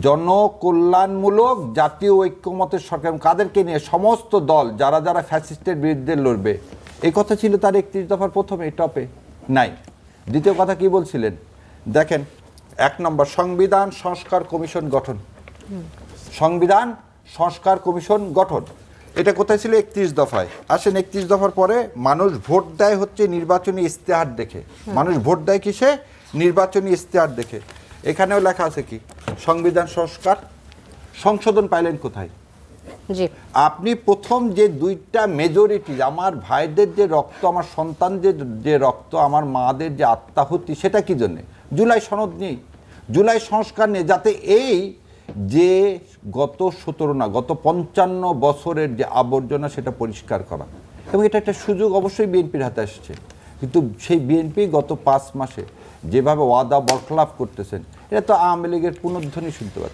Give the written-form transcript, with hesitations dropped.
জনকল্যাণমূলক জাতীয় ঐক্যমতের সরকার, কাদেরকে নিয়ে? সমস্ত দল যারা যারা ফ্যাসিস্টের বিরুদ্ধে লড়বে, এই কথা ছিল তার 31 দফার প্রথমে টপে নাই। দ্বিতীয় কথা কি বলছিলেন দেখেন, 1 নম্বর সংবিধান সংস্কার কমিশন গঠন, সংবিধান সংস্কার কমিশন গঠন, এটা কোথায় ছিল? 31 দফায়। আসেন 31 দফার পরে মানুষ ভোট দেয় হচ্ছে নির্বাচনী ইশতেহার দেখে। মানুষ ভোট দেয় কিসে? নির্বাচনী ইশতেহার দেখে। এখানেও লেখা আছে কি? সংবিধান সংস্কার সংশোধন পাইলেন কোথায়? জি, আপনি প্রথম যে 2টা মেজরিটি, আমার ভাইদের যে রক্ত, আমার সন্তানদের যে রক্ত, আমার মাদের যে আত্মাহুতি, সেটা কি জন্যে? জুলাই সনদ নেই, জুলাই সংস্কার নেই, যাতে এই যে গত 55 বছরের যে আবর্জনা সেটা পরিষ্কার করা। এবং এটা একটা সুযোগ অবশ্যই বিএনপির হাতে আসছে, কিন্তু সেই বিএনপি গত 5 মাসে যেভাবে ওয়াদা বরখলাফ করতেছেন, এটা তো আওয়ামী লীগের পুনর্ধ্বনি শুনতে পাচ্ছি।